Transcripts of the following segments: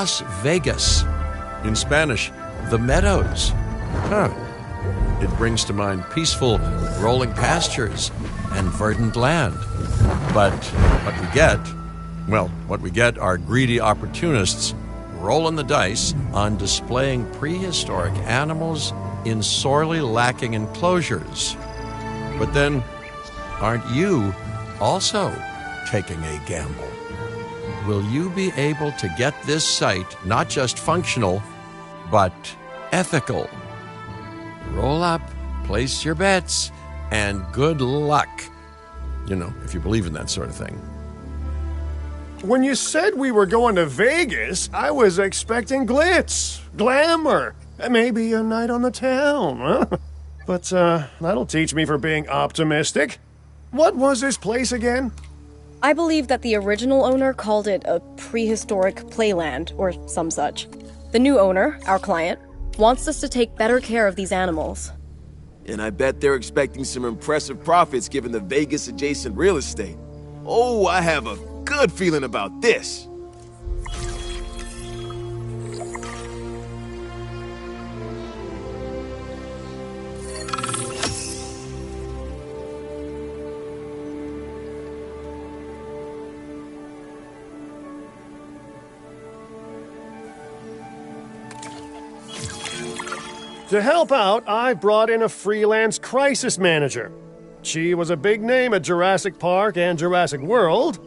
Las Vegas. In Spanish, the Meadows. Huh. It brings to mind peaceful, rolling pastures and verdant land. But what we get are greedy opportunists rolling the dice on displaying prehistoric animals in sorely lacking enclosures. But then, aren't you also taking a gamble? Will you be able to get this site not just functional, but ethical? Roll up, place your bets, and good luck. You know, if you believe in that sort of thing. When you said we were going to Vegas, I was expecting glitz, glamour, maybe a night on the town, huh? But, that'll teach me for being optimistic. What was this place again? I believe that the original owner called it a prehistoric playland, or some such. The new owner, our client, wants us to take better care of these animals. And I bet they're expecting some impressive profits given the Vegas-adjacent real estate. Oh, I have a good feeling about this. To help out, I brought in a freelance crisis manager. She was a big name at Jurassic Park and Jurassic World,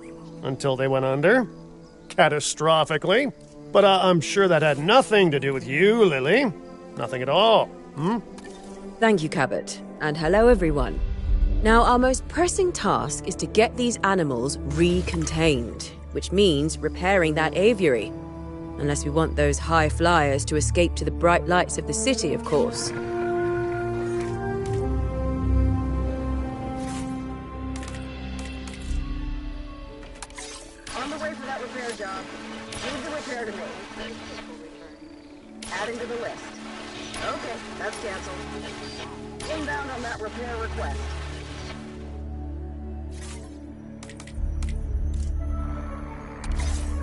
until they went under. Catastrophically. But I'm sure that had nothing to do with you, Lily. Nothing at all, Thank you, Cabot. And hello, everyone. Now, our most pressing task is to get these animals recontained, which means repairing that aviary. Unless we want those high flyers to escape to the bright lights of the city, of course. On the way for that repair job. Leave the repair to me. Adding to the list. Okay, that's canceled. Inbound on that repair request.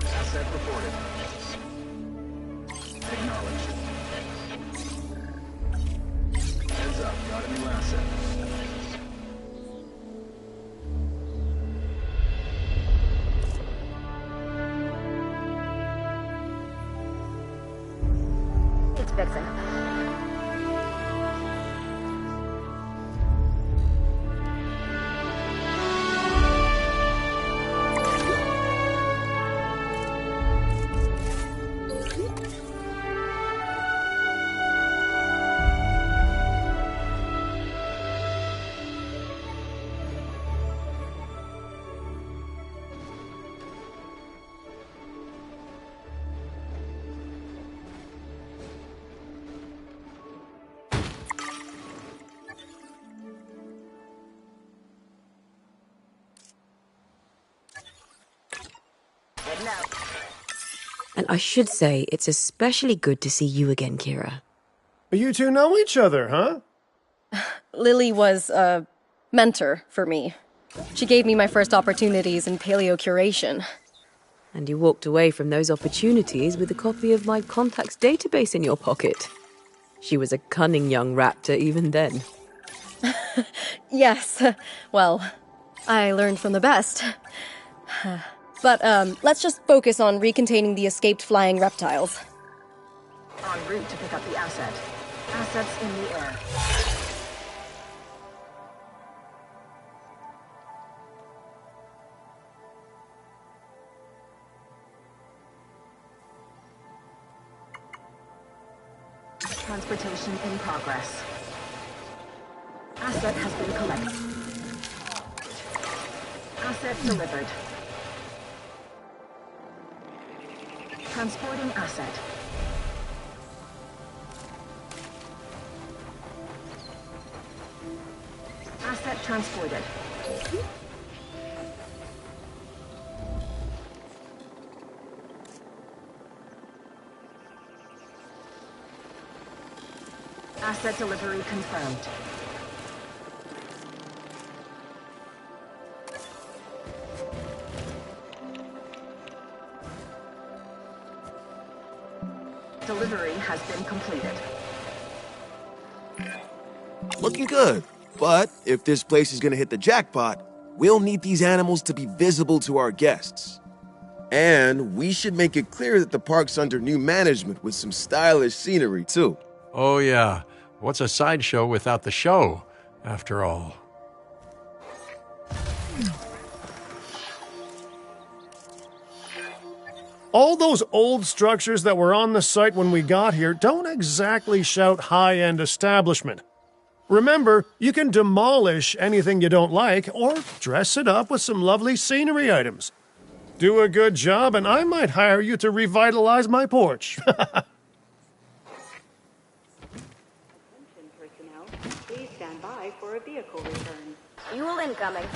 Asset reported. Acknowledged. Heads up, got a new asset. It's fixing. And I should say, it's especially good to see you again, Kira. You two know each other, huh? Lily was a mentor for me. She gave me my first opportunities in paleocuration. And you walked away from those opportunities with a copy of my contacts database in your pocket. She was a cunning young raptor even then. Yes, well, I learned from the best. But, let's just focus on recontaining the escaped flying reptiles. En route to pick up the asset. Assets in the air. Transportation in progress. Asset has been collected. Asset delivered. Transporting asset. Asset transported. Asset delivery confirmed. Delivery has been completed. Looking good. But if this place is gonna hit the jackpot, we'll need these animals to be visible to our guests. And we should make it clear that the park's under new management with some stylish scenery, too. Oh, yeah. What's a sideshow without the show, after all? All those old structures that were on the site when we got here don't exactly shout high-end establishment. Remember, you can demolish anything you don't like or dress it up with some lovely scenery items. Do a good job and I might hire you to revitalize my porch. Attention personnel, please stand by for a vehicle return. Fuel incoming.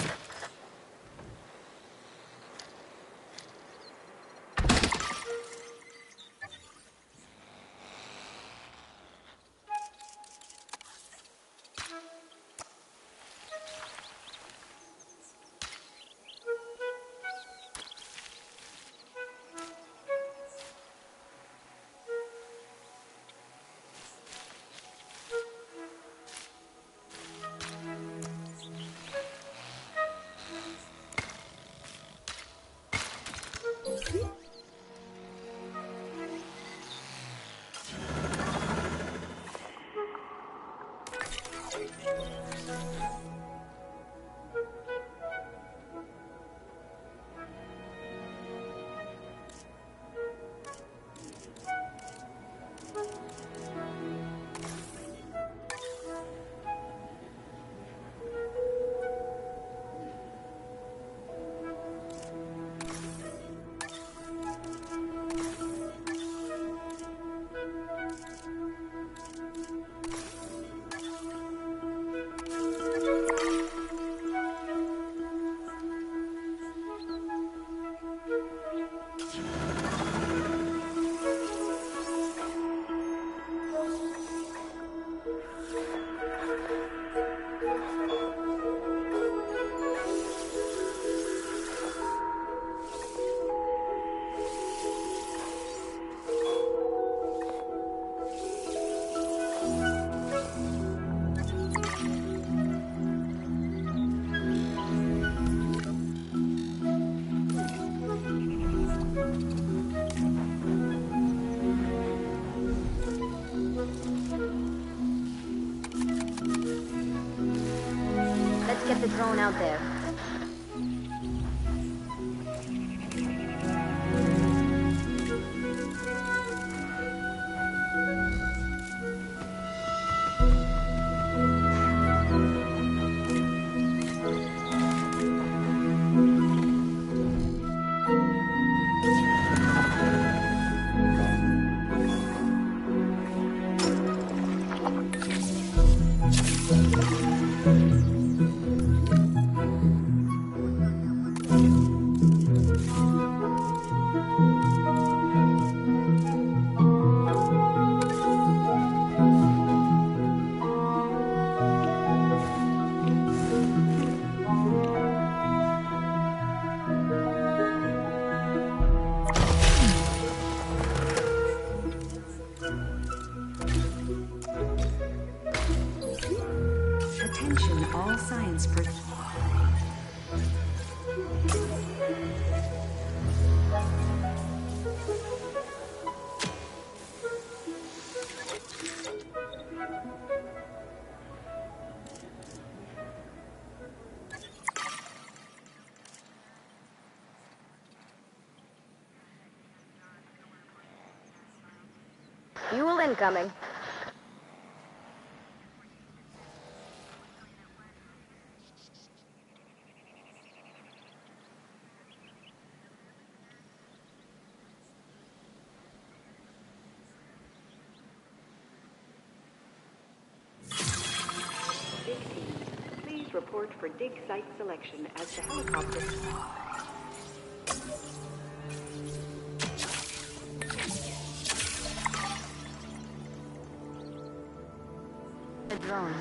Get the drone out there. Attention all science personnel. Fuel incoming. Dig team, please report for dig site selection as the helicopter. The drone.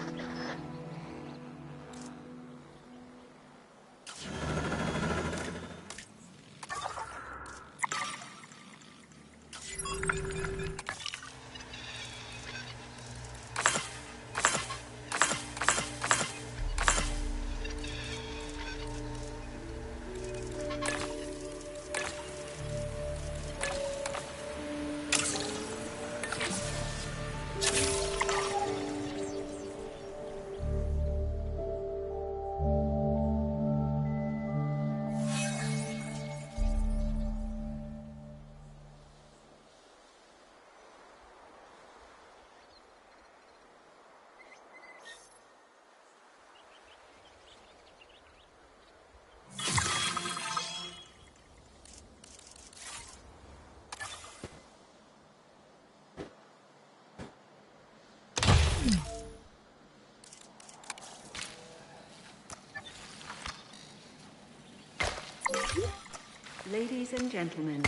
Ladies and gentlemen,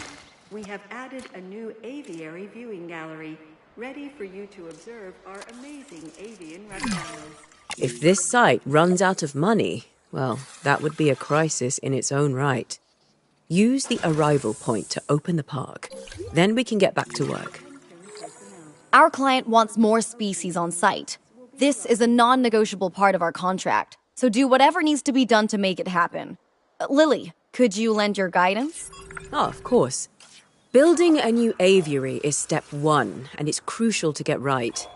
we have added a new aviary viewing gallery, ready for you to observe our amazing avian reptiles. If this site runs out of money, well, that would be a crisis in its own right. Use the arrival point to open the park. Then we can get back to work. Our client wants more species on site. This is a non-negotiable part of our contract, so do whatever needs to be done to make it happen. Lily, could you lend your guidance? Oh, of course. Building a new aviary is step one, and it's crucial to get right.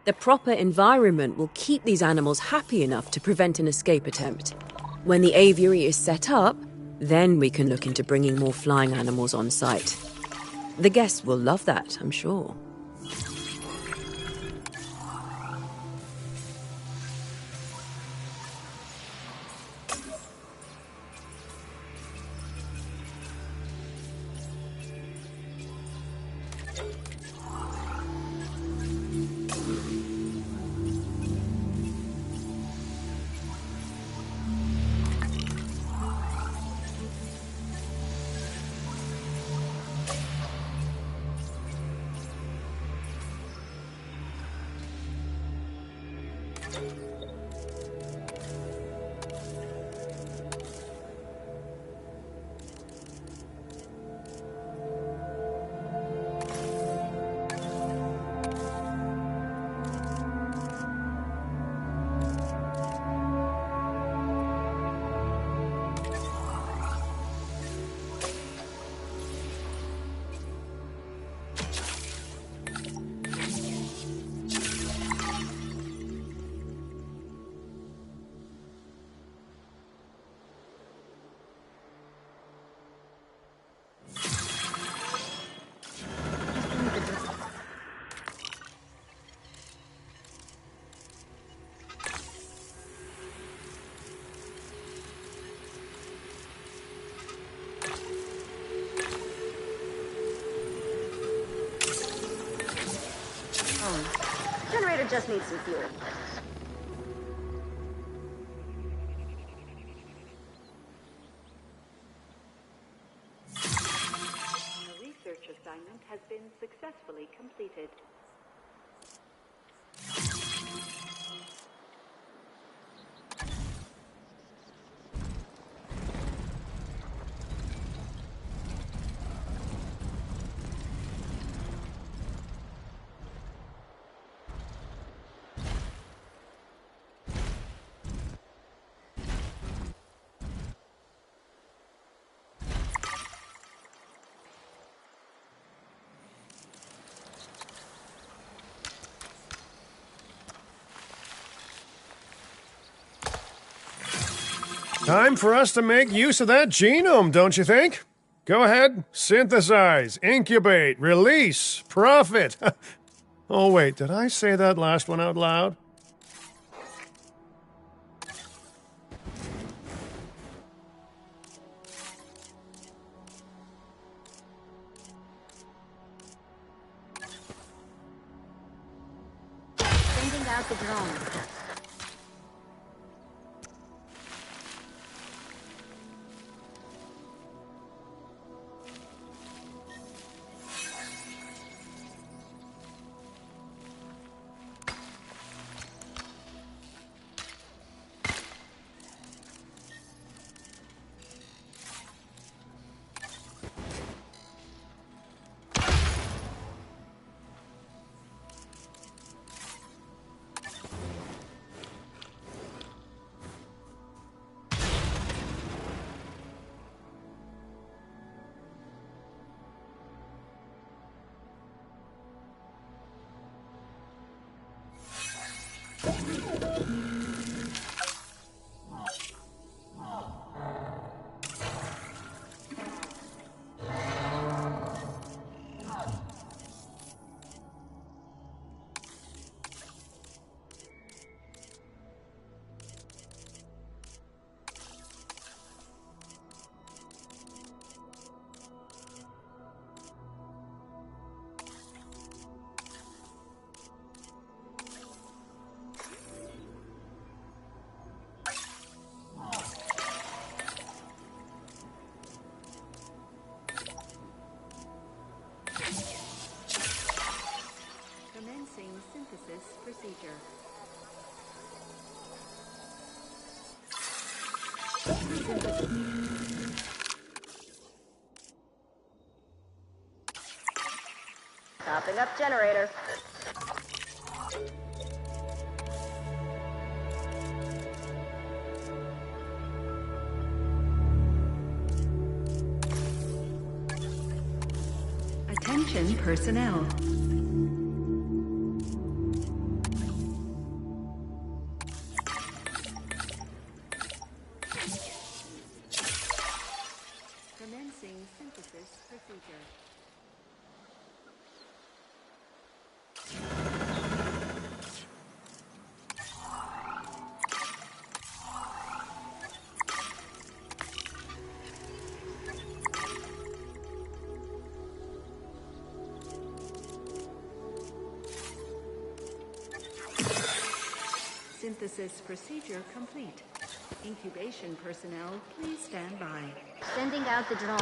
The proper environment will keep these animals happy enough to prevent an escape attempt. When the aviary is set up, then we can look into bringing more flying animals on site. The guests will love that, I'm sure. Generator just needs some fuel. The research assignment has been successfully completed. Time for us to make use of that genome, don't you think? Go ahead, synthesize, incubate, release, profit. Oh, wait, did I say that last one out loud? Sending out the drone. Topping up generator. Attention personnel. Commencing synthesis procedure. Synthesis procedure complete. Incubation personnel, please stand by. Sending out the drone.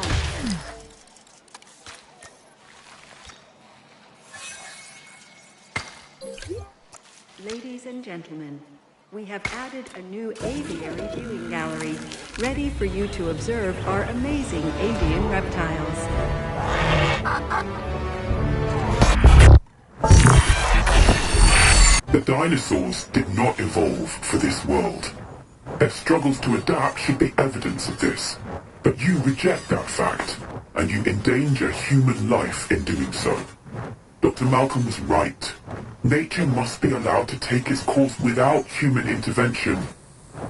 Ladies and gentlemen, we have added a new aviary viewing gallery, ready for you to observe our amazing avian reptiles. The dinosaurs did not evolve for this world. Their struggles to adapt should be evidence of this. But you reject that fact, and you endanger human life in doing so. Dr. Malcolm was right. Nature must be allowed to take its course without human intervention.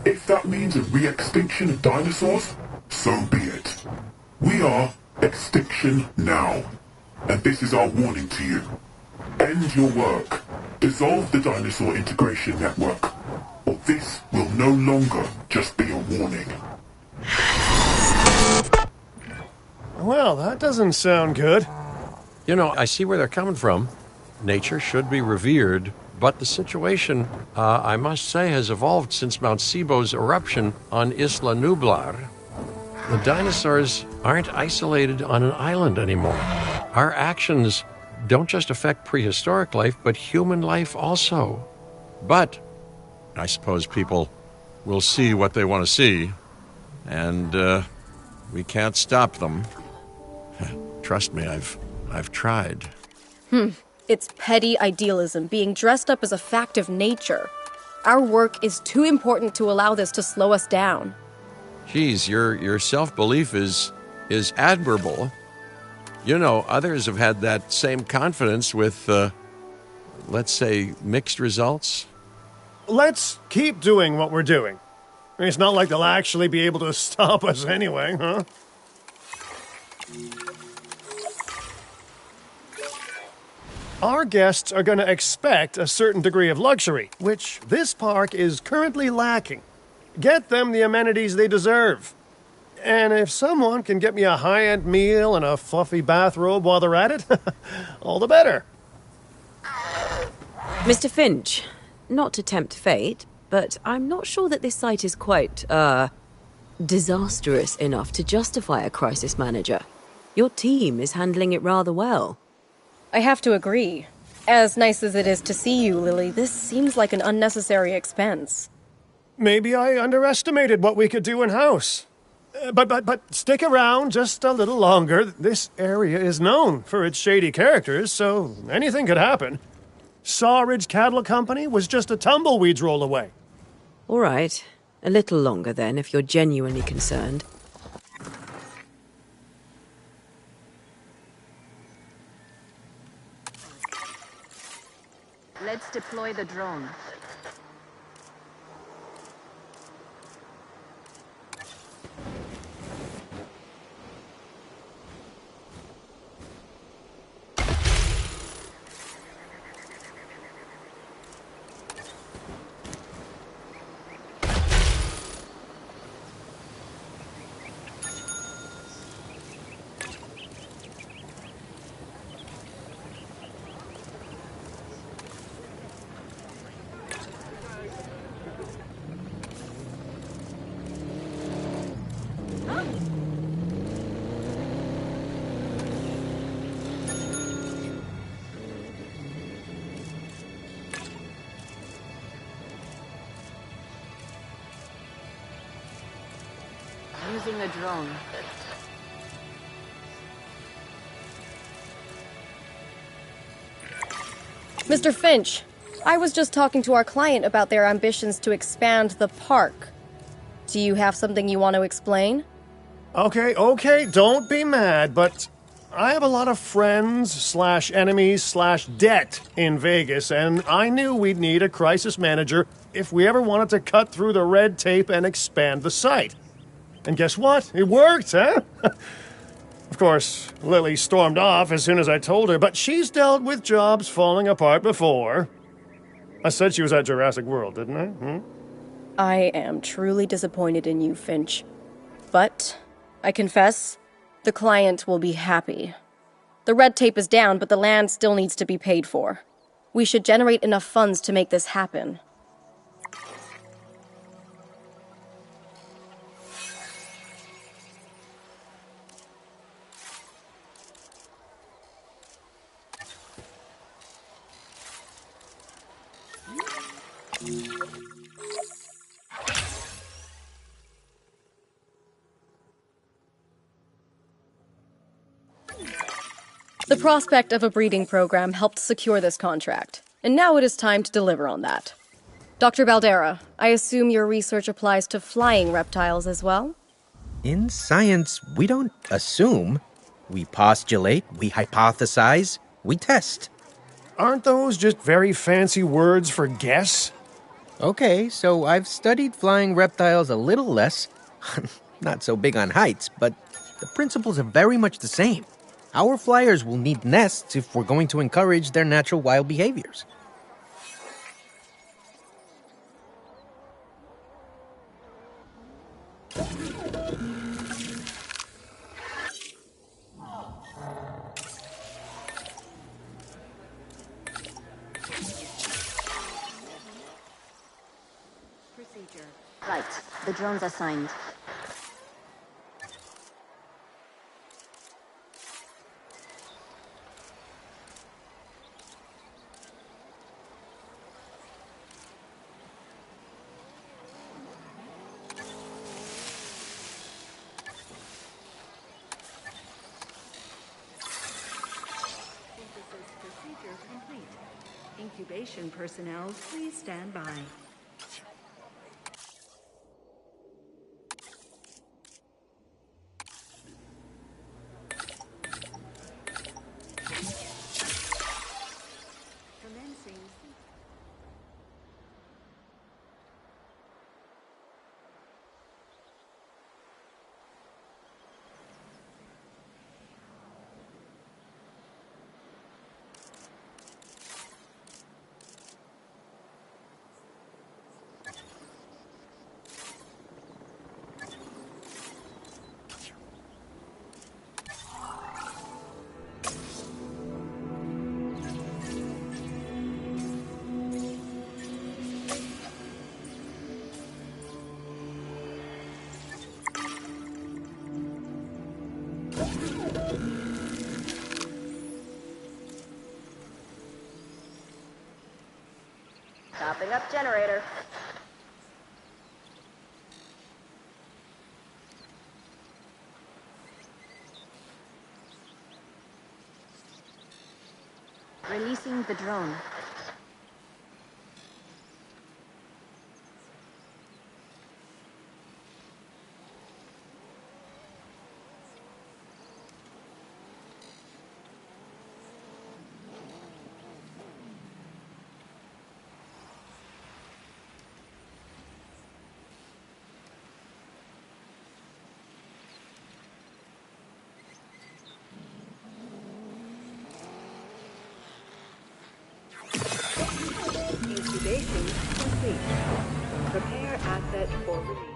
If that means a re-extinction of dinosaurs, so be it. We are extinction now. And this is our warning to you. End your work. Dissolve the dinosaur integration network. Or this will no longer just be a warning. Well, that doesn't sound good. You know, I see where they're coming from. Nature should be revered, but the situation, I must say, has evolved since Mount Sibo's eruption on Isla Nublar. The dinosaurs aren't isolated on an island anymore. Our actions don't just affect prehistoric life, but human life also. But I suppose people will see what they want to see, and we can't stop them. Trust me, I've tried. It's petty idealism being dressed up as a fact of nature. Our work is too important to allow this to slow us down. Geez, your self-belief is admirable. You know, others have had that same confidence with, let's say, mixed results. Let's keep doing what we're doing. It's not like they'll actually be able to stop us anyway, huh? Our guests are going to expect a certain degree of luxury, which this park is currently lacking. Get them the amenities they deserve. And if someone can get me a high-end meal and a fluffy bathrobe while they're at it, all the better. Mr. Finch, not to tempt fate, but I'm not sure that this site is quite, disastrous enough to justify a crisis manager. Your team is handling it rather well. I have to agree. As nice as it is to see you, Lily, this seems like an unnecessary expense. Maybe I underestimated what we could do in-house. But stick around just a little longer. This area is known for its shady characters, so anything could happen. Sawridge Cattle Company was just a tumbleweed's roll away. All right. A little longer then, if you're genuinely concerned. Let's deploy the drone. Releasing a drone. Mr. Finch, I was just talking to our client about their ambitions to expand the park. Do you have something you want to explain? Okay, don't be mad, but I have a lot of friends/enemies/debt in Vegas, and I knew we'd need a crisis manager if we ever wanted to cut through the red tape and expand the site. And guess what? It worked, huh? Of course, Lily stormed off as soon as I told her, but she's dealt with jobs falling apart before. I said she was at Jurassic World, didn't I? I am truly disappointed in you, Finch. But, I confess, the client will be happy. The red tape is down, but the land still needs to be paid for. We should generate enough funds to make this happen. The prospect of a breeding program helped secure this contract, and now it is time to deliver on that. Dr. Baldera, I assume your research applies to flying reptiles as well? In science, we don't assume. We postulate, we hypothesize, we test. Aren't those just very fancy words for guess? Okay, so I've studied flying reptiles a little less. Not so big on heights, but the principles are very much the same. Our flyers will need nests if we're going to encourage their natural wild behaviors. Procedure. Right. The drone's assigned. Procedure complete. Incubation personnel, please stand by. Commencing. Topping up generator. Releasing the drone. Incubation complete. Prepare asset for release.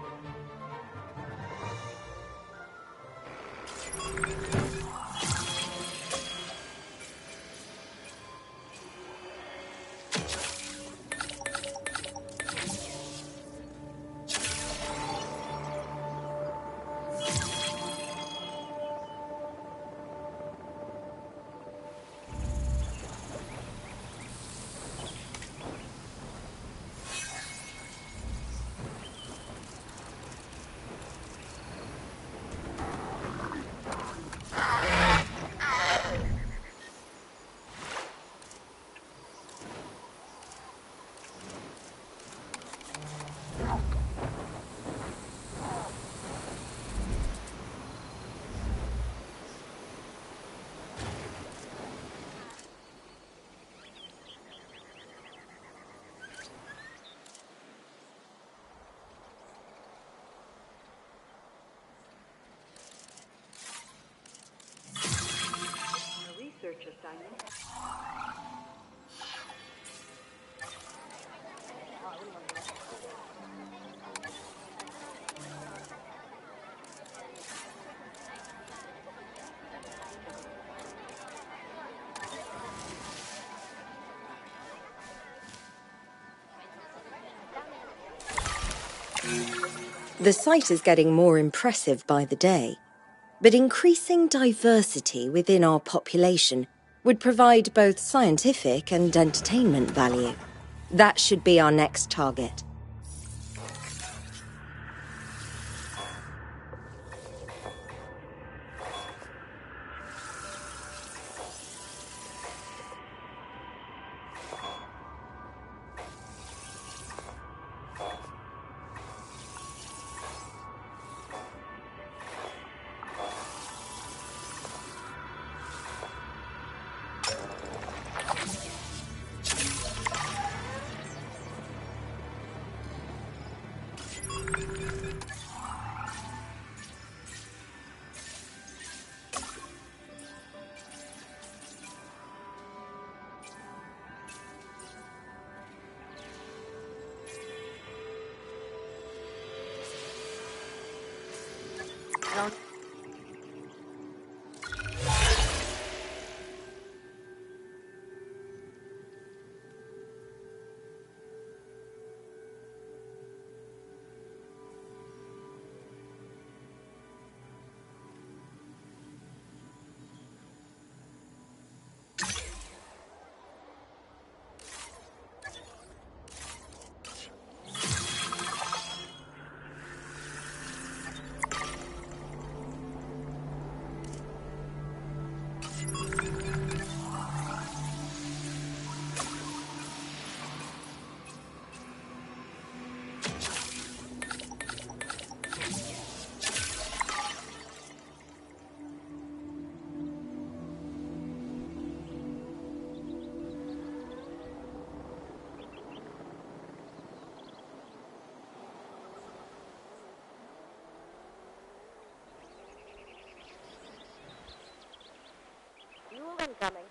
The site is getting more impressive by the day, but increasing diversity within our population would provide both scientific and entertainment value. That should be our next target. Incoming.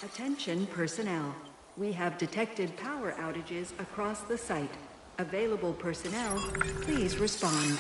Attention personnel. We have detected power outages across the site. Available personnel, please respond.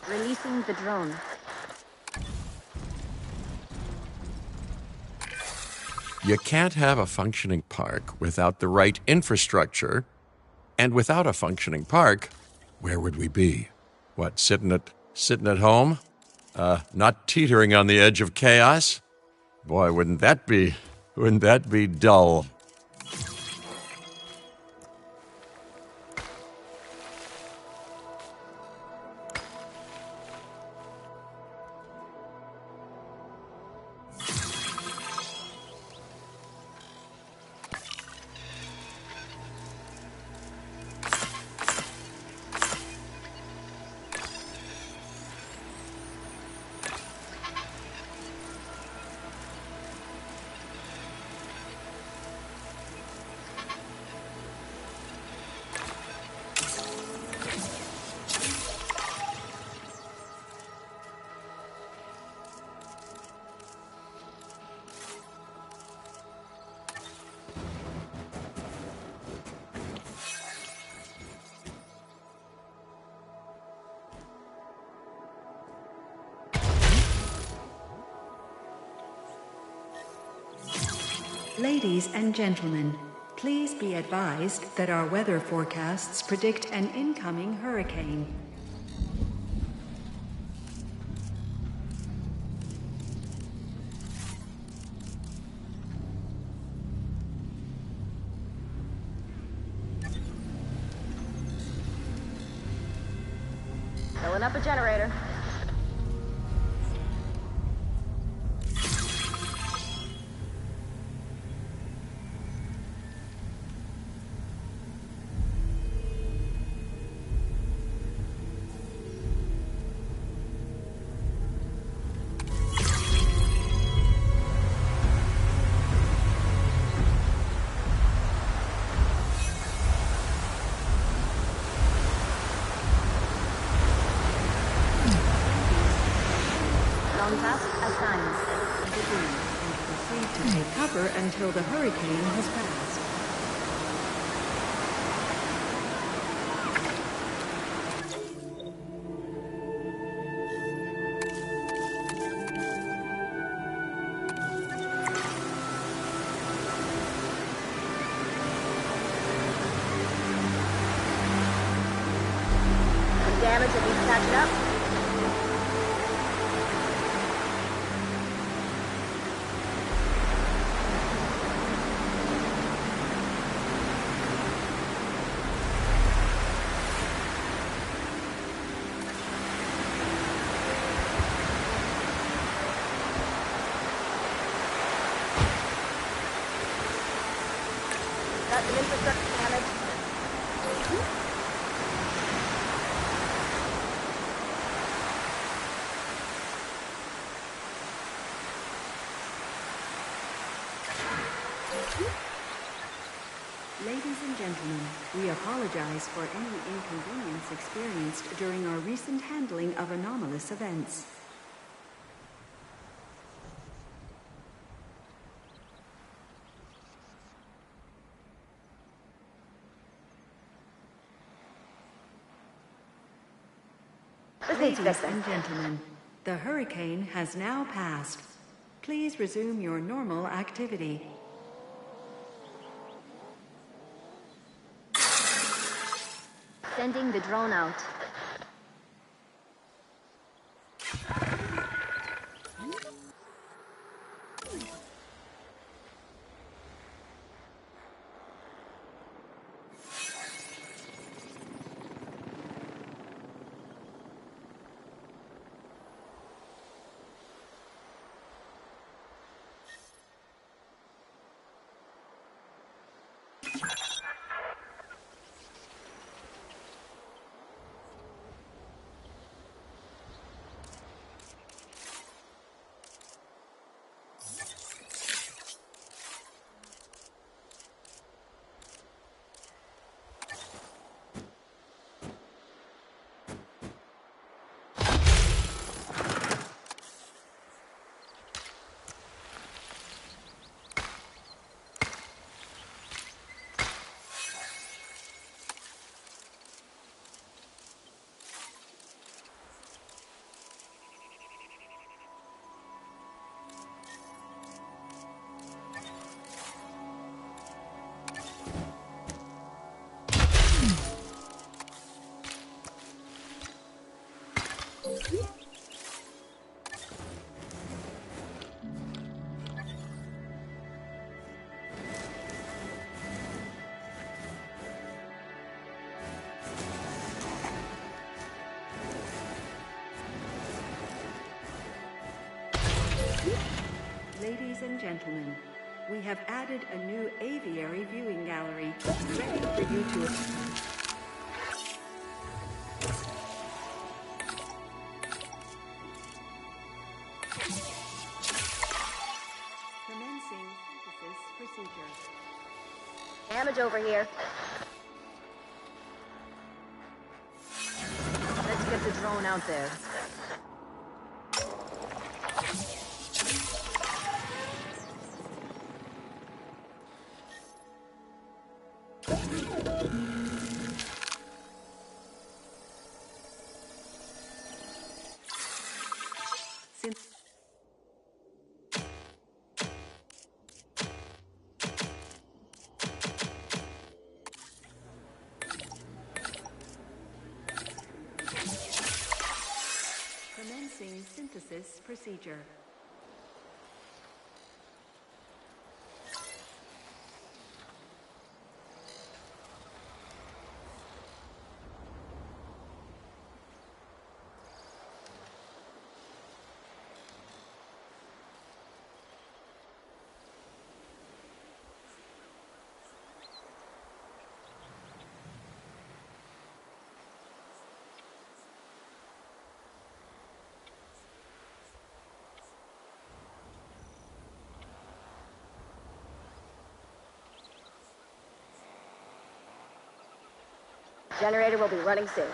Releasing the drone. You can't have a functioning park without the right infrastructure, and without a functioning park, where would we be? What, sitting at home? Not teetering on the edge of chaos? Boy, wouldn't that be dull? Ladies and gentlemen, please be advised that our weather forecasts predict an incoming hurricane. Filling up a generator. Task assigned. Proceed to take cover until the hurricane has passed. Some damage that needs catching up. Got some infrastructure damage. Ladies and gentlemen, we apologize for any inconvenience experienced during our recent handling of anomalous events. Ladies and gentlemen, the hurricane has now passed. Please resume your normal activity. Sending the drone out. Ladies and gentlemen, we have added a new aviary viewing gallery ready for you to... Commencing synthesis procedure. Damage over here. Let's get the drone out there. procedure. Generator will be running soon.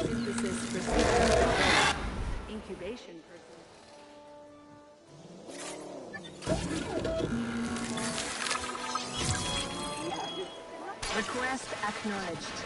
Synthesis procedure. Incubation person. Request acknowledged.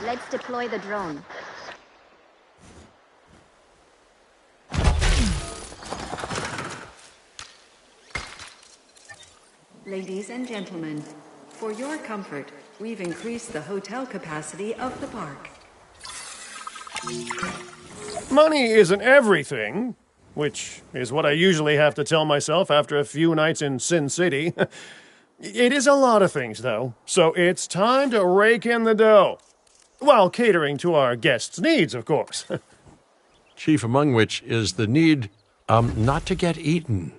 Let's deploy the drone. Ladies and gentlemen, for your comfort, we've increased the hotel capacity of the park. Money isn't everything, which is what I usually have to tell myself after a few nights in Sin City. It is a lot of things, though, so it's time to rake in the dough. While catering to our guests' needs, of course. Chief among which is the need not to get eaten.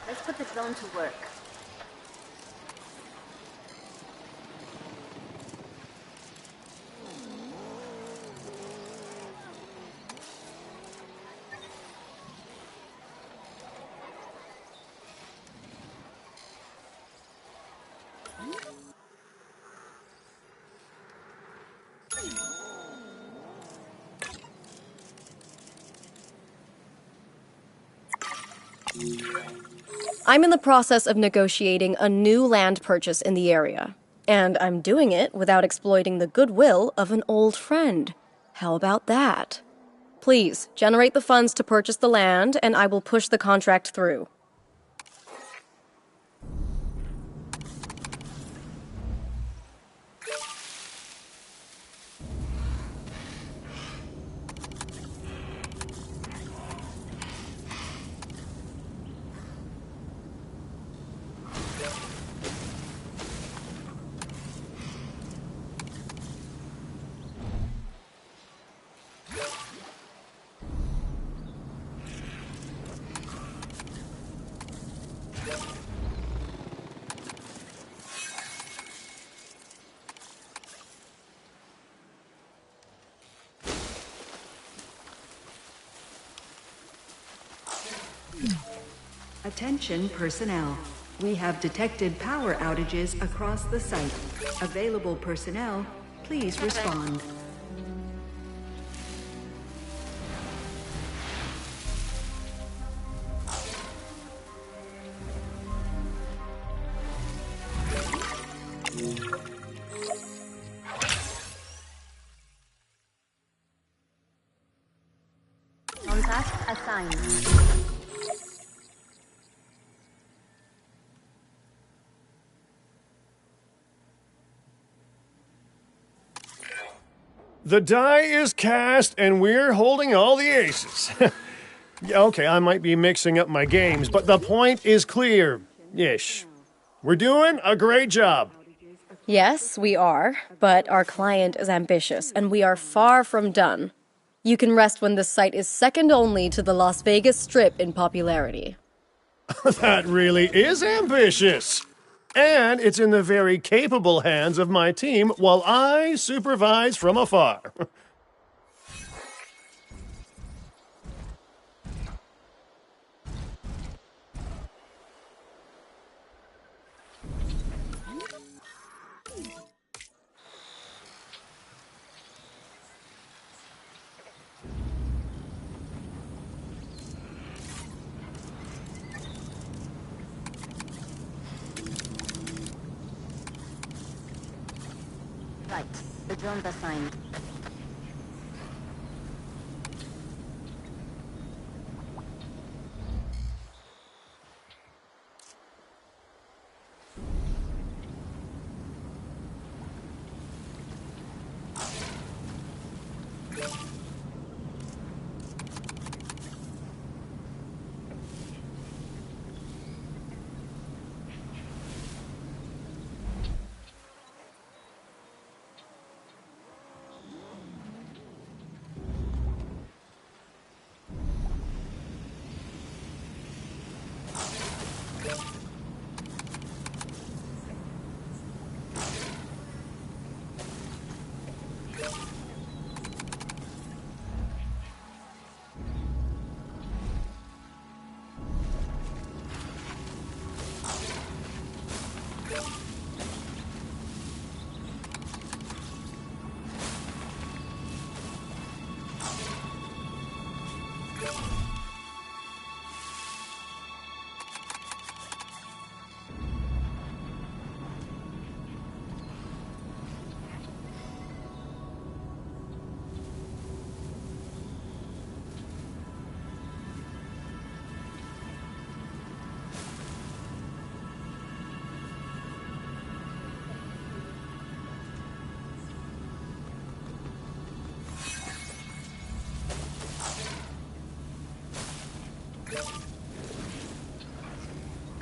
Let's put the drone to work. I'm in the process of negotiating a new land purchase in the area, and I'm doing it without exploiting the goodwill of an old friend. How about that? Please, generate the funds to purchase the land, and I will push the contract through. Attention personnel. We have detected power outages across the site. Available personnel, please respond. On task assigned. The die is cast, and we're holding all the aces. Okay, I might be mixing up my games, but the point is clear. Ish. We're doing a great job. Yes, we are, but our client is ambitious, and we are far from done. You can rest when this site is second only to the Las Vegas Strip in popularity. That really is ambitious. And it's in the very capable hands of my team while I supervise from afar. Right. The drones assigned.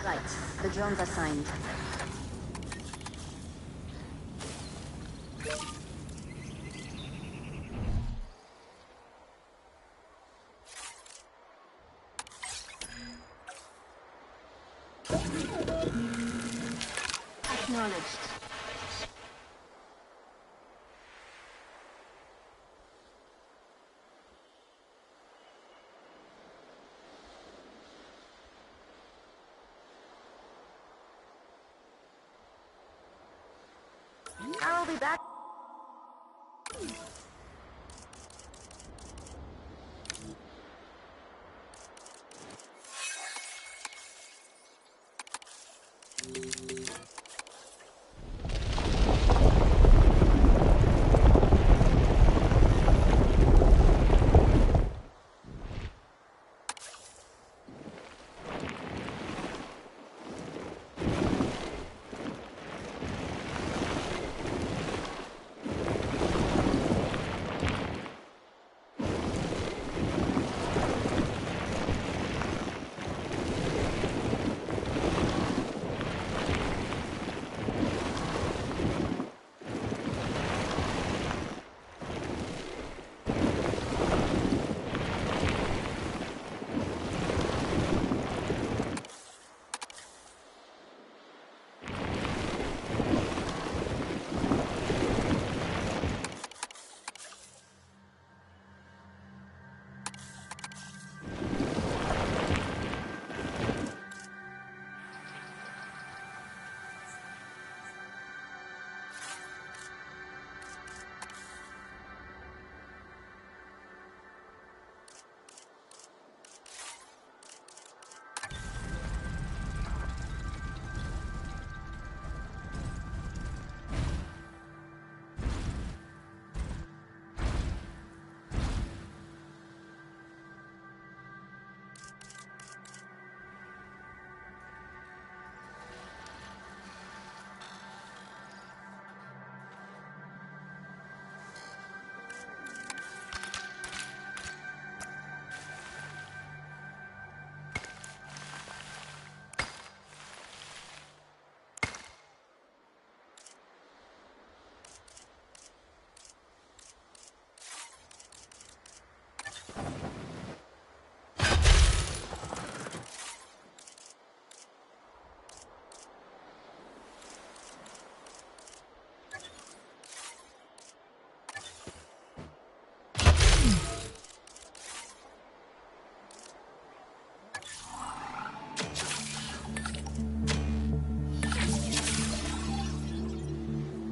Right. The drones assigned. Acknowledged. I'll be back.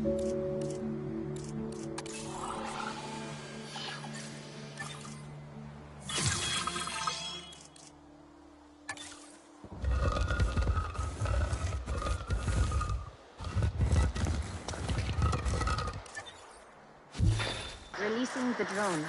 Releasing the drone.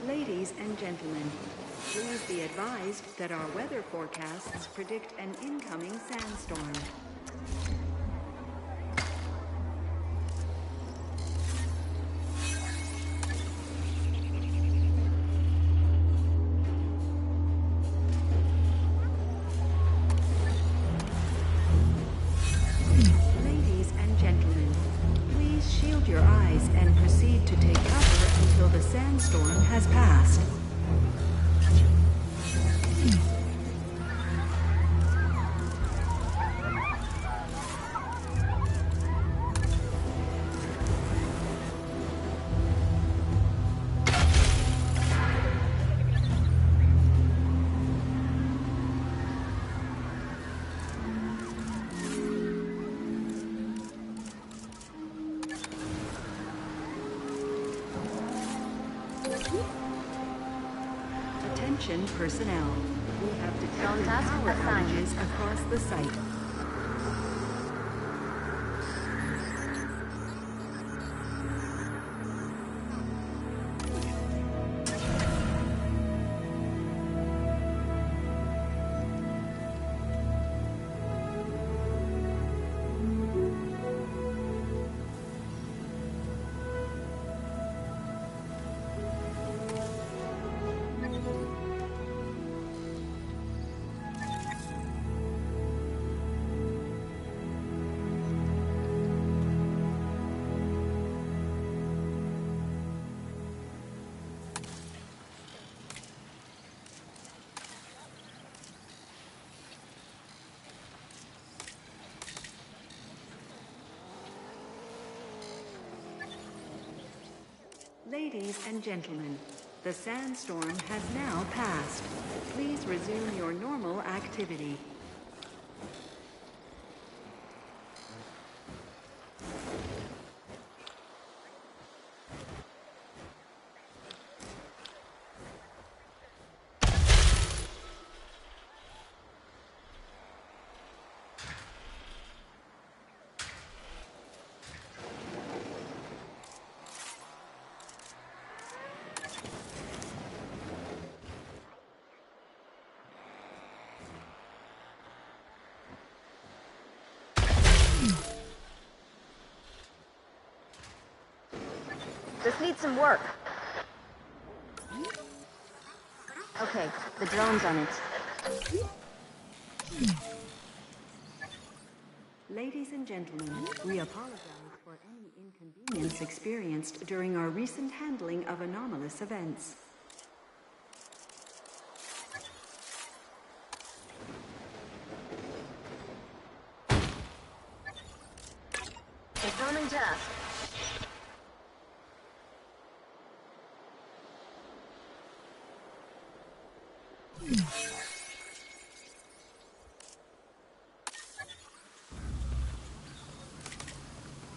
Ladies and gentlemen, please be advised that our weather forecasts predict an incoming sandstorm. Ladies and gentlemen, please shield your eyes and proceed to take cover until the sandstorm has passed. Attention personnel. We have detected power outages across the site. Ladies and gentlemen, the sandstorm has now passed. Please resume your normal activity. This needs some work. Okay, the drone's on it. Ladies and gentlemen, we apologize for any inconvenience experienced during our recent handling of anomalous events. Confirming task.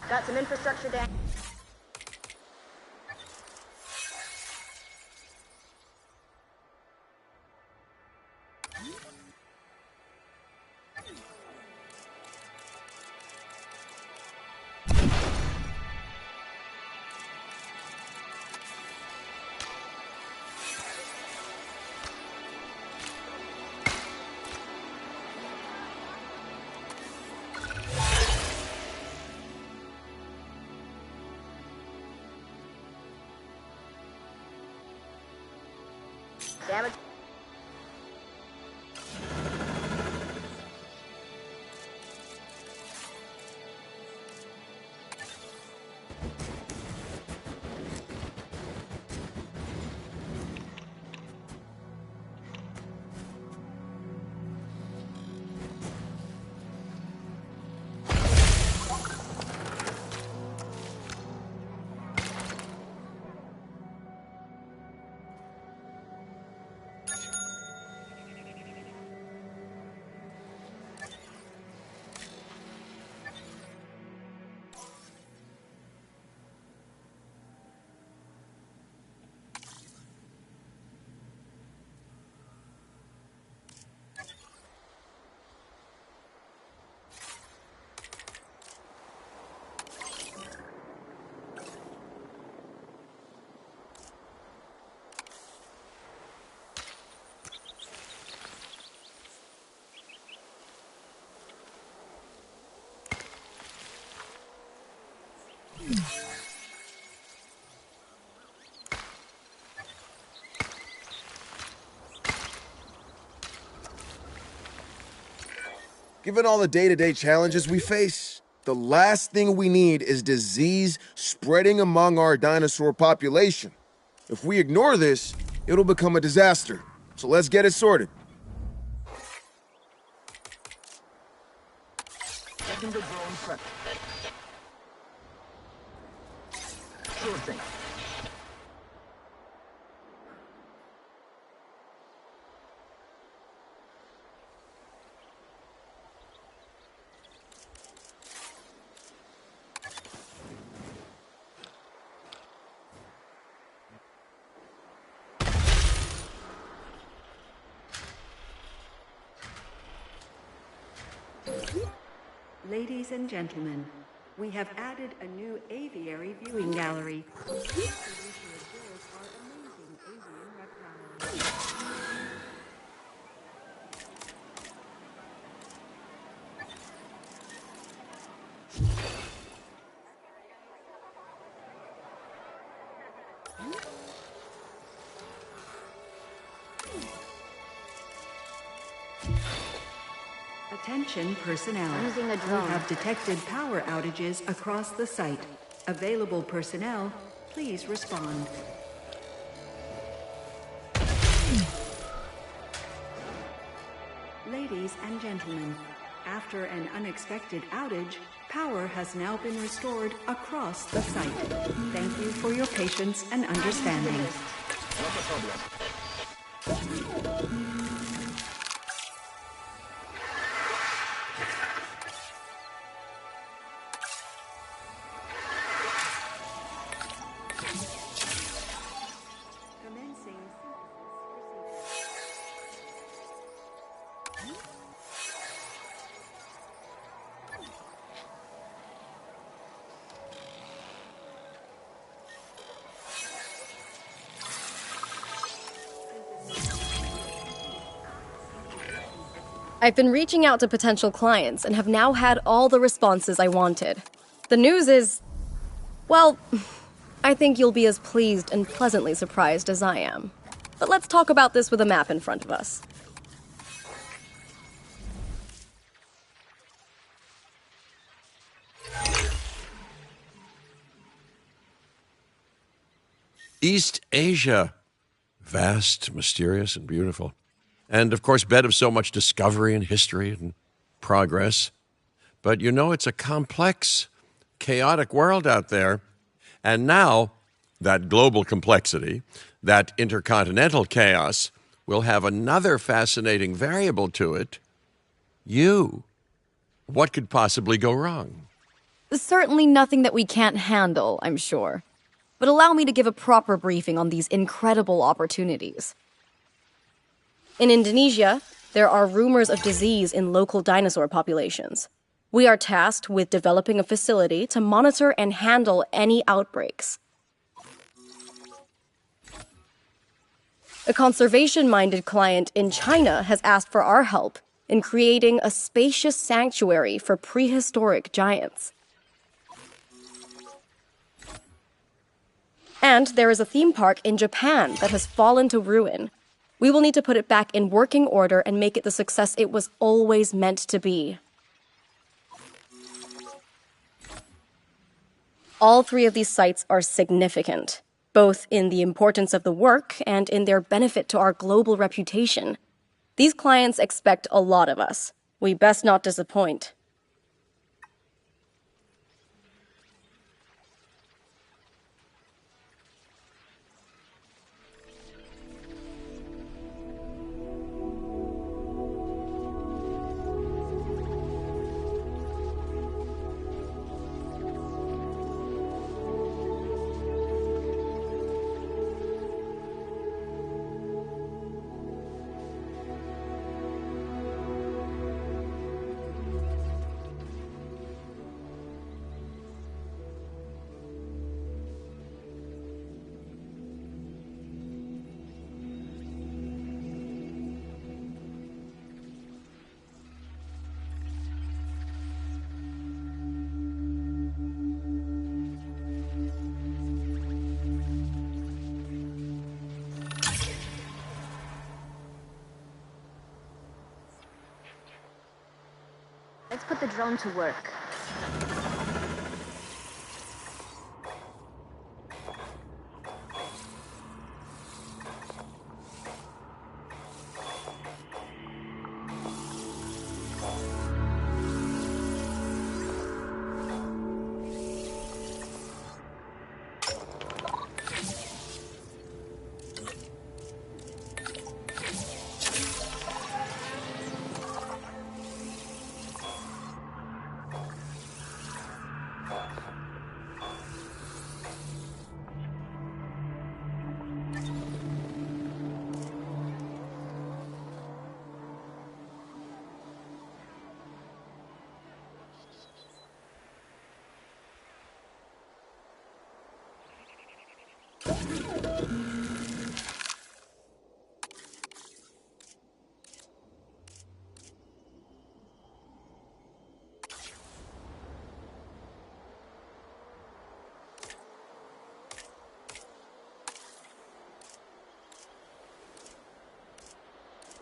Got some infrastructure down. Damage. Given all the day-to-day challenges we face, the last thing we need is disease spreading among our dinosaur population. If we ignore this, it'll become a disaster. So let's get it sorted. Getting the drone prepped. Sure thing. Ladies and gentlemen, we have added a new aviary viewing gallery. Attention personnel. Using a We drone. have detected power outages across the site. Available personnel, please respond. Ladies and gentlemen, after an unexpected outage, power has now been restored across the site. Thank you for your patience and understanding. Not a problem. Commencing I've been reaching out to potential clients and have now had all the responses I wanted. The news is, well, I think you'll be as pleased and pleasantly surprised as I am. But let's talk about this with a map in front of us. East Asia. Vast, mysterious, and beautiful. And, of course, bed of so much discovery and history and progress. But you know, it's a complex, chaotic world out there. And now, that global complexity, that intercontinental chaos, will have another fascinating variable to it. You. What could possibly go wrong? Certainly nothing that we can't handle, I'm sure. But allow me to give a proper briefing on these incredible opportunities. In Indonesia, there are rumors of disease in local dinosaur populations. We are tasked with developing a facility to monitor and handle any outbreaks. A conservation-minded client in China has asked for our help in creating a spacious sanctuary for prehistoric giants. And there is a theme park in Japan that has fallen to ruin. We will need to put it back in working order and make it the success it was always meant to be. All three of these sites are significant, both in the importance of the work and in their benefit to our global reputation. These clients expect a lot of us. We best not disappoint. Let's put the drone to work.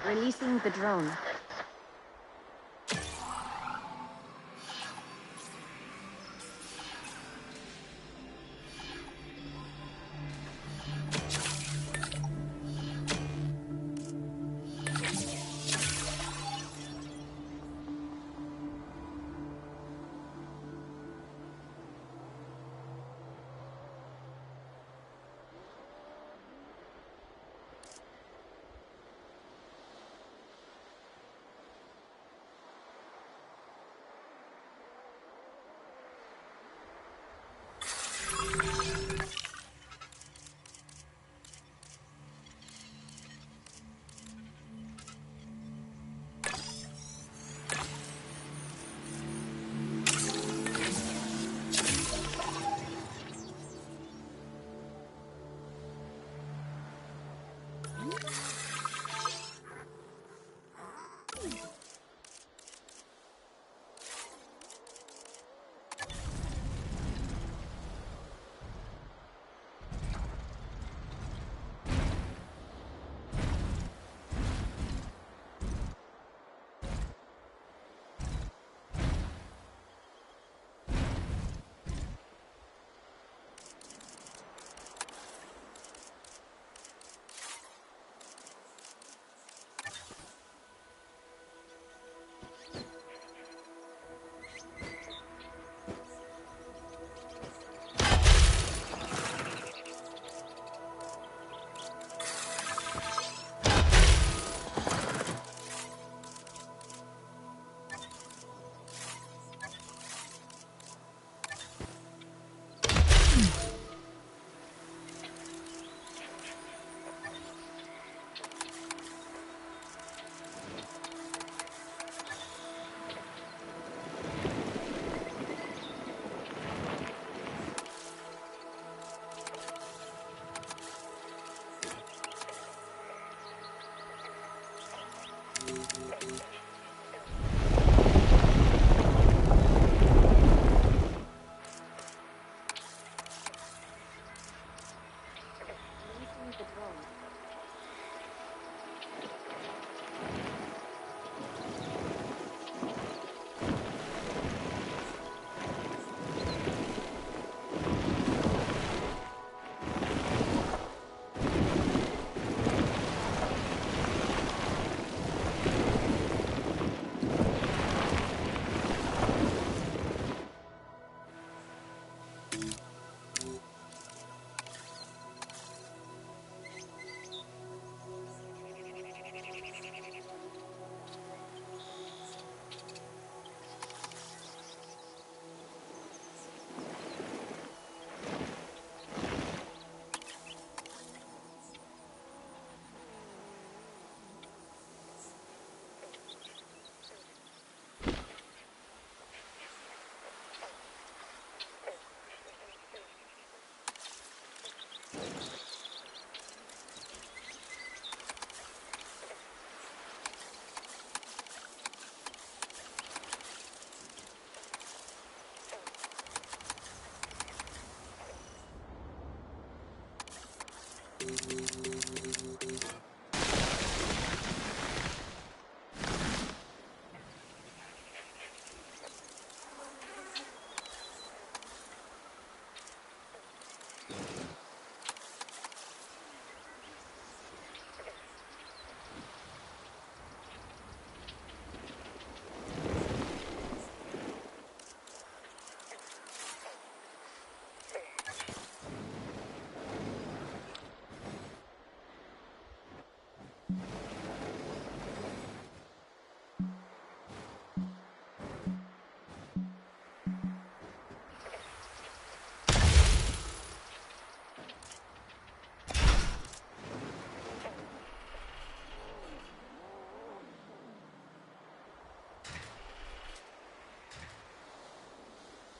Releasing the drone.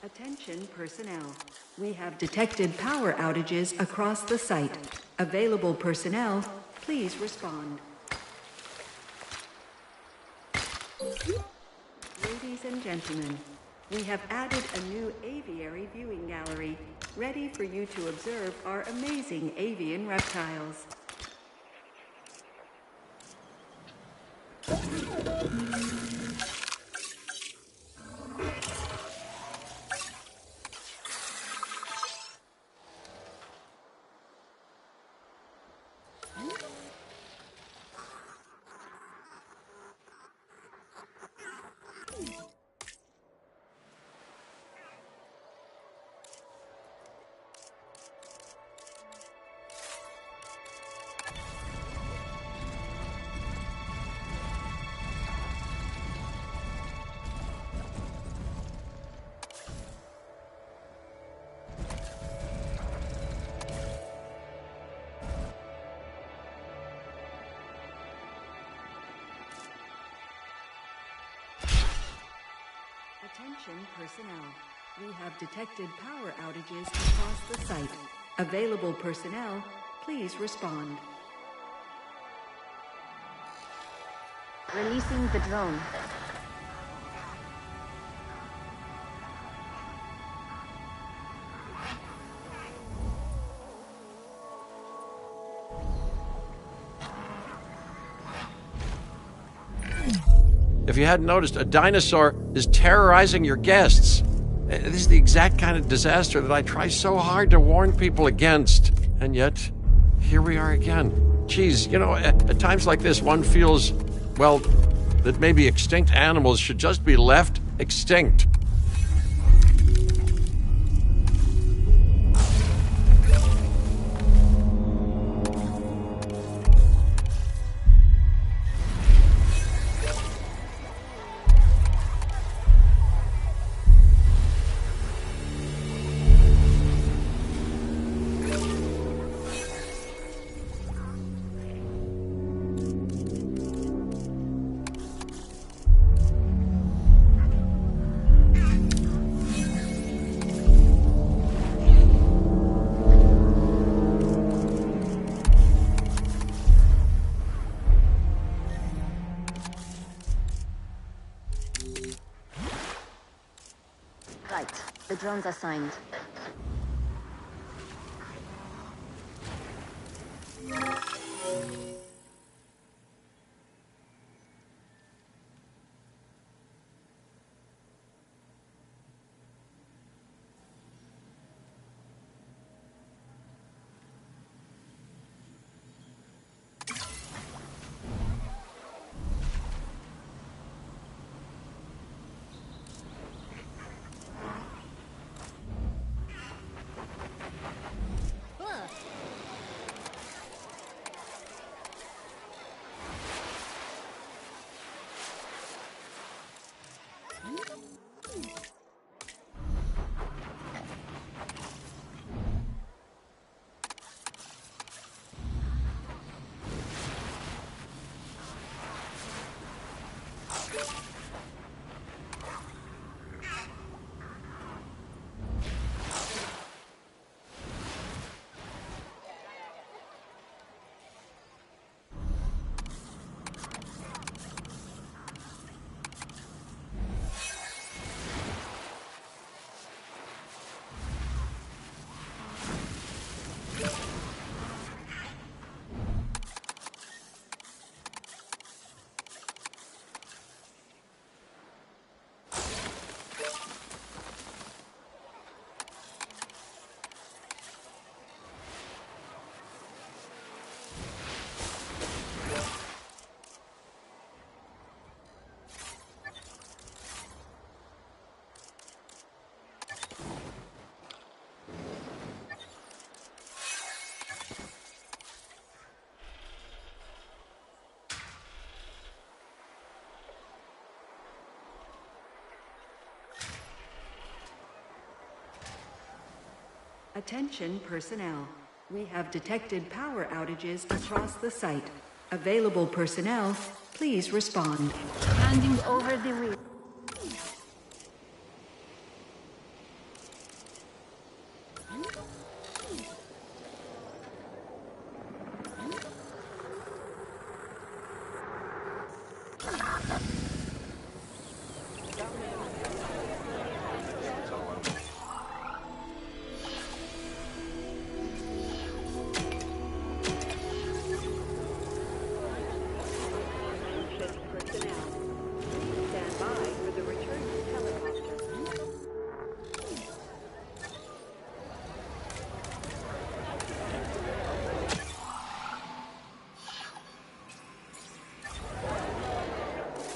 Attention personnel. We have detected power outages across the site. Available personnel, please respond. Ladies and gentlemen, we have added a new aviary viewing gallery, ready for you to observe our amazing avian reptiles. Attention personnel. We have detected power outages across the site. Available personnel, please respond. Releasing the drone. If you hadn't noticed, a dinosaur is terrorizing your guests. This is the exact kind of disaster that I try so hard to warn people against. And yet, here we are again. Geez, you know, at times like this, one feels, well, that maybe extinct animals should just be left extinct. Right. The drone's assigned. Attention personnel. We have detected power outages across the site. Available personnel, please respond. Handing over the wheel.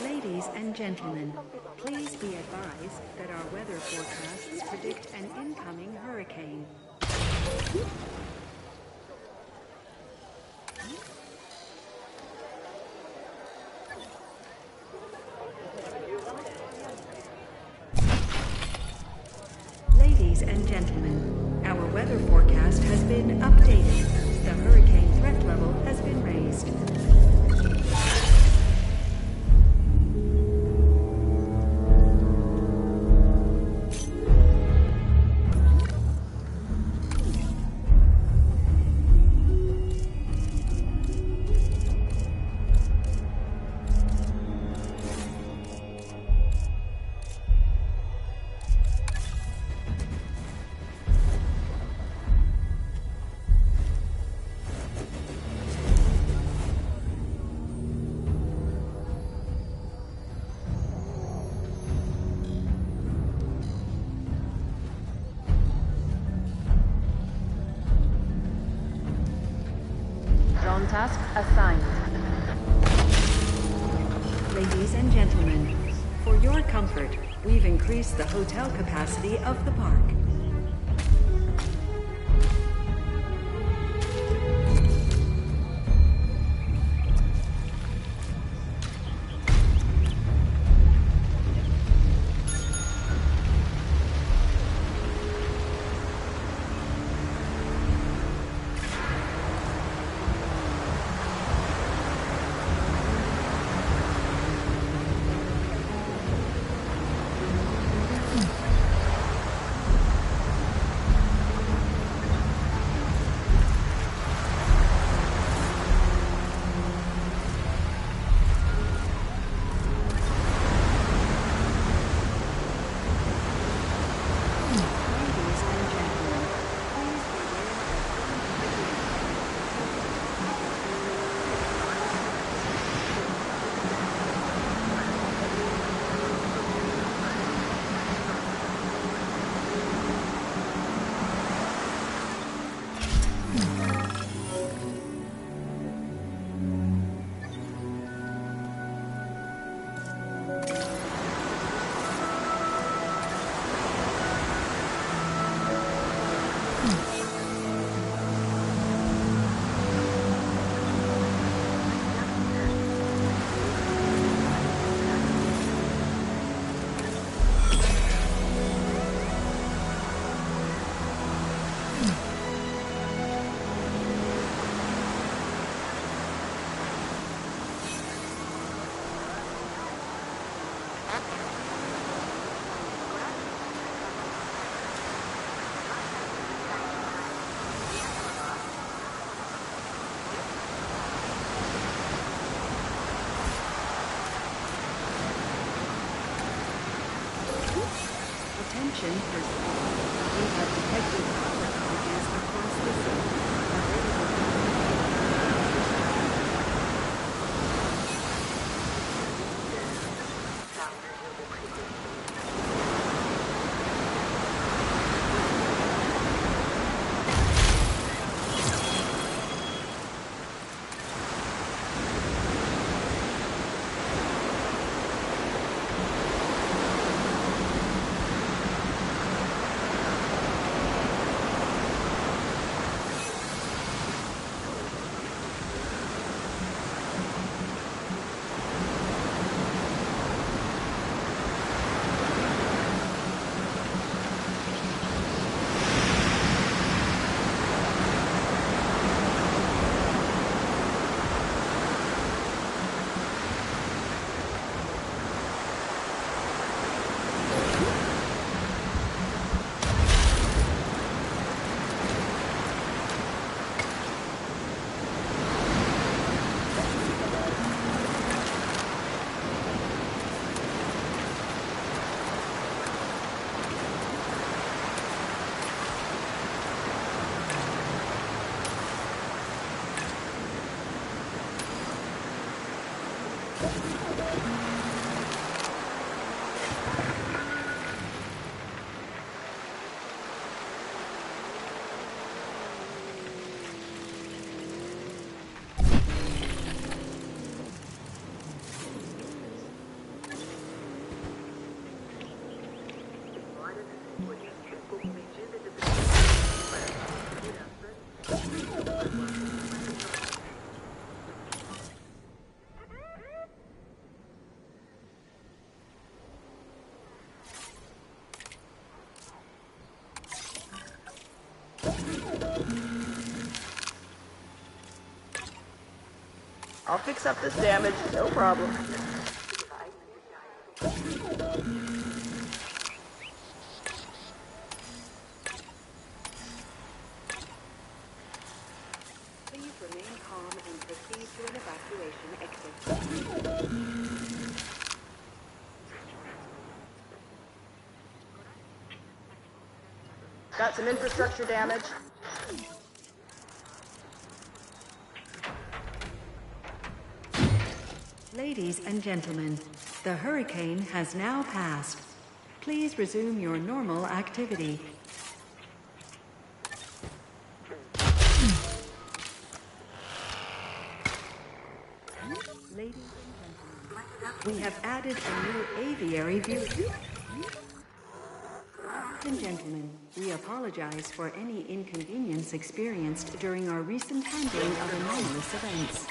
Ladies and gentlemen, please be advised that our weather forecasts predict an incoming hurricane. Ladies and gentlemen, our weather forecast has been updated. The hurricane threat level has been raised. Drone task assigned. Ladies and gentlemen, for your comfort, we've increased the hotel capacity of the park. Attention personnel. We have detected power outages across the I'll fix up this damage, no problem. Please remain calm and proceed to an evacuation exit. Got some infrastructure damage. Ladies and gentlemen, the hurricane has now passed. Please resume your normal activity. Ladies and gentlemen, we have added a new aviary view. Ladies and gentlemen, we apologize for any inconvenience experienced during our recent handling of anomalous events.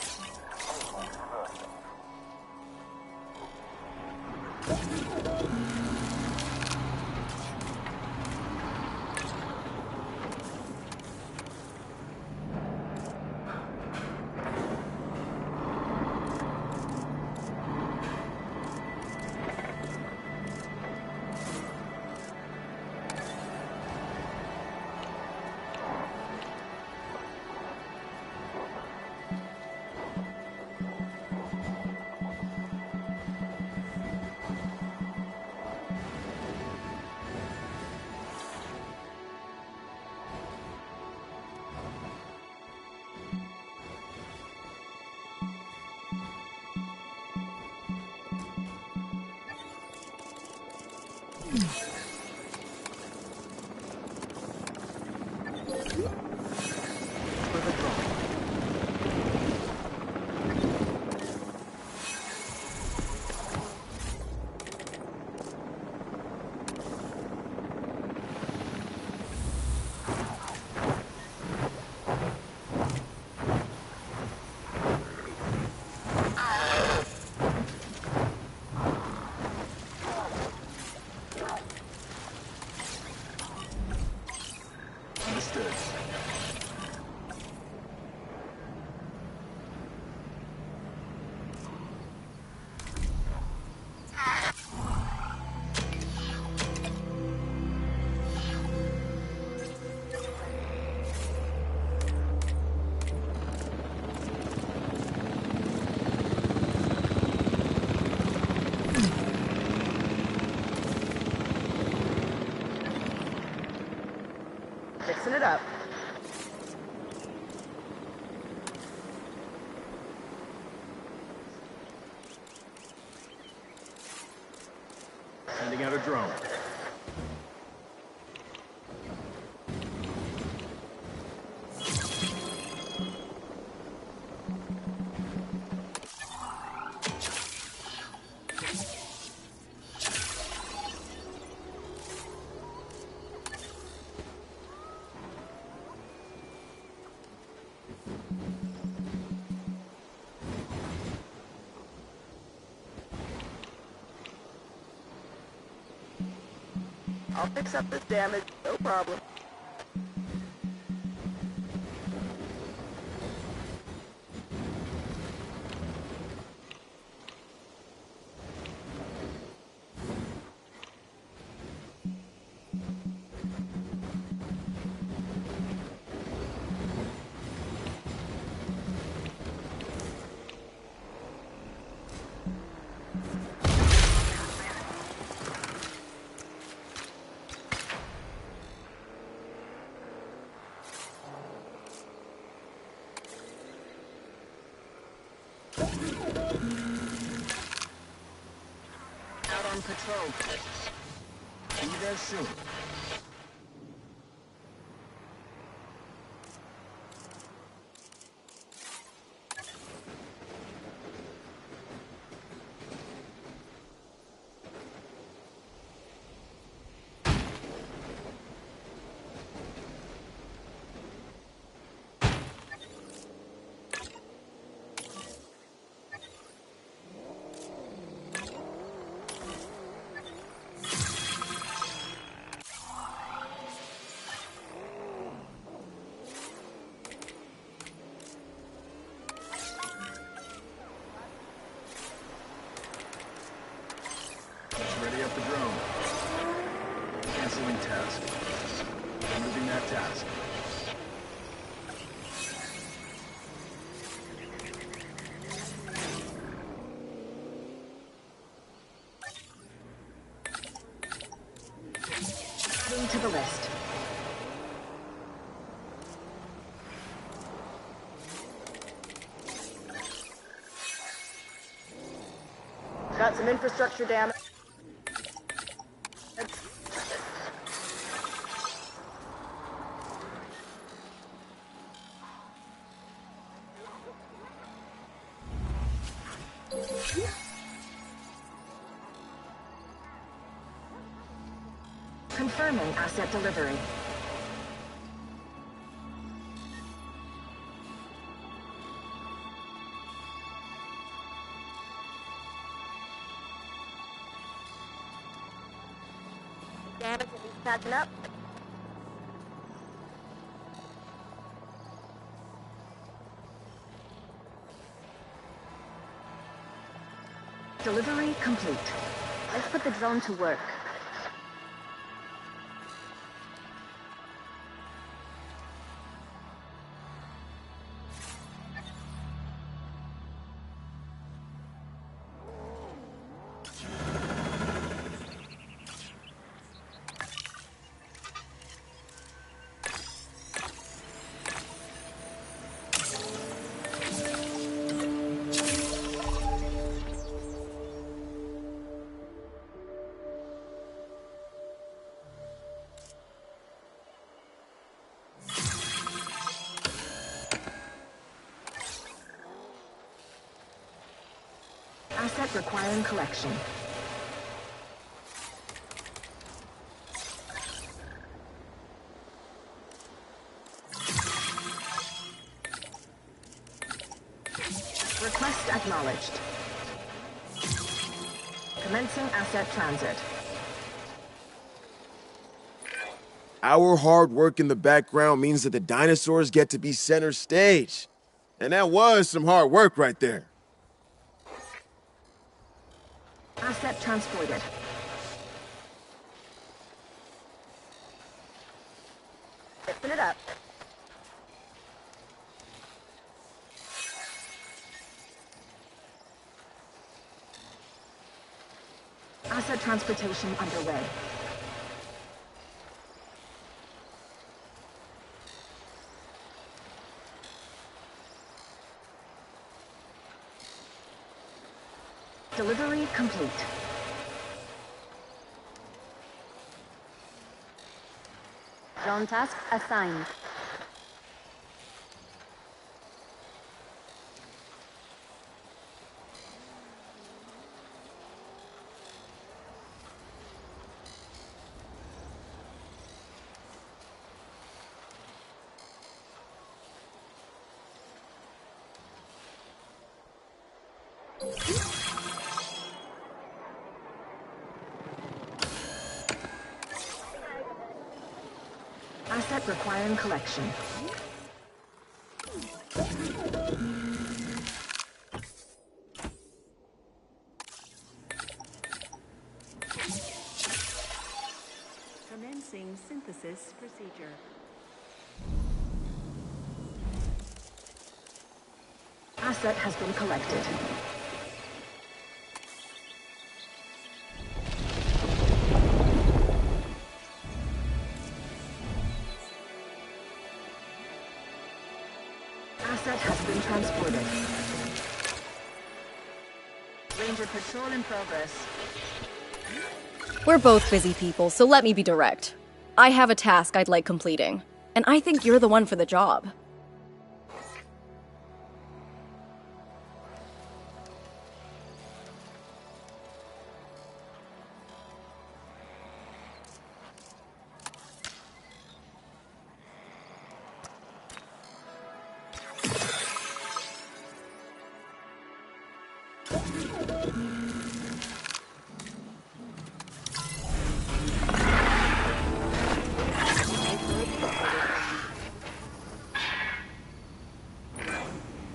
Fixing it up. Sending out a drone. I'll fix up this damage, no problem. patrol. Be there soon. Ready up the drone. Canceling task. Removing that task. Adding to the list. Got some infrastructure damage. Confirming asset delivery. Damage is catching up. Delivery complete. Let's put the drone to work. Asset requiring collection. Request acknowledged. Commencing asset transit. Our hard work in the background means that the dinosaurs get to be center stage. And that was some hard work right there. Asset transported. Open it up. Asset transportation underway. Delivery complete. Drone task assigned. Asset requiring collection. Commencing synthesis procedure. Asset has been collected. Asset has been transported. Ranger patrol in progress. We're both busy people, so let me be direct. I have a task I'd like completing, and I think you're the one for the job.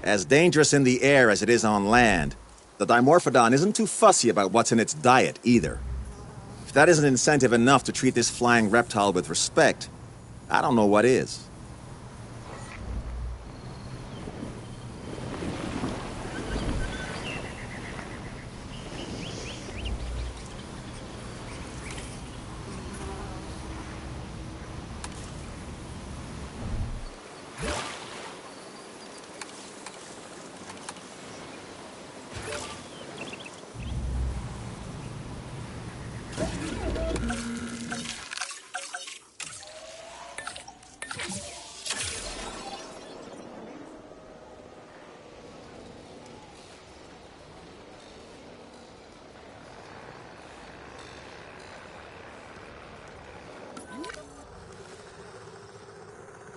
As dangerous in the air as it is on land, the Dimorphodon isn't too fussy about what's in its diet, either. If that isn't incentive enough to treat this flying reptile with respect, I don't know what is.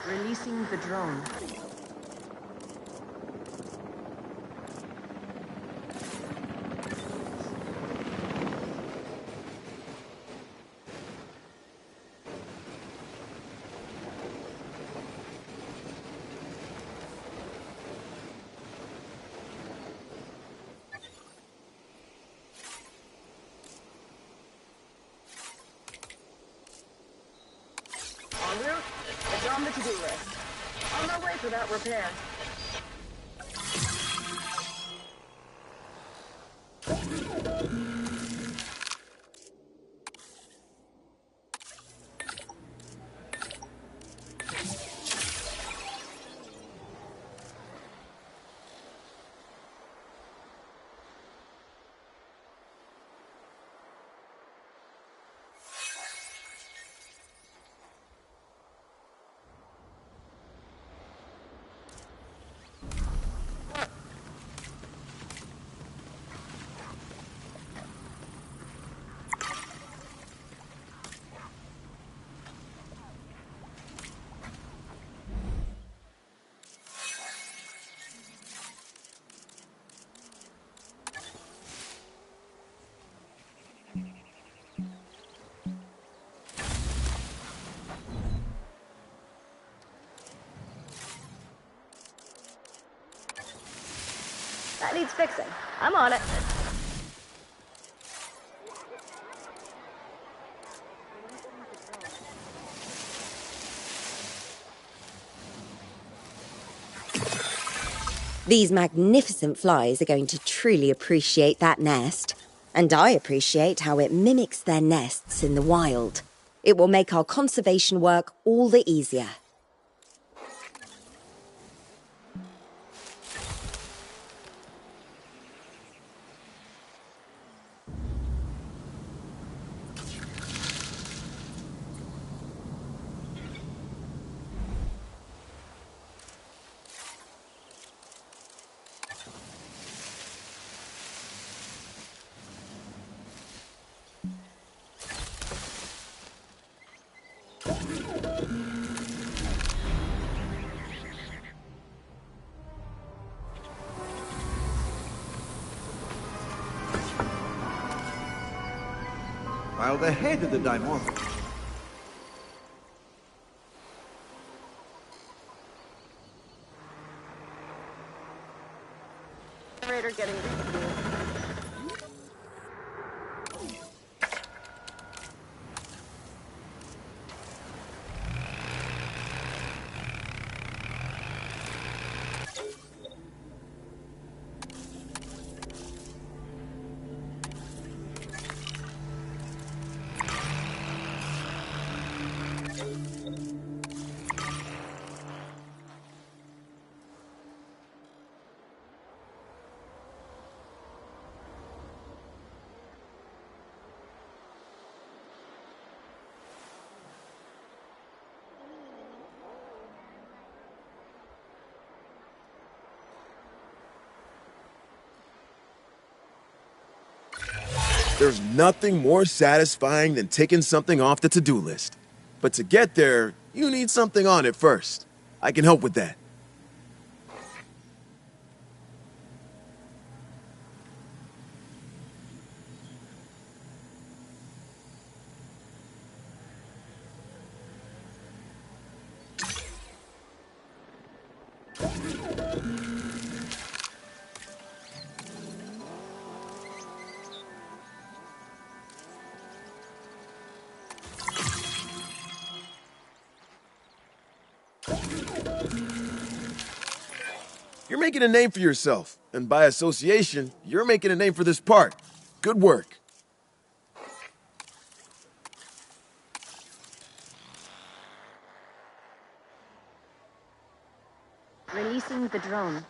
Releasing the drone. En route, it's on the to-do list. On my way for that repair. That needs fixing. I'm on it. These magnificent flies are going to truly appreciate that nest. And I appreciate how it mimics their nests in the wild. It will make our conservation work all the easier. While the head of the Dimorphodon Generator getting refueled. There's nothing more satisfying than taking something off the to-do list. But to get there, you need something on it first. I can help with that. You're making a name for yourself, and by association, you're making a name for this park. Good work. Releasing the drone.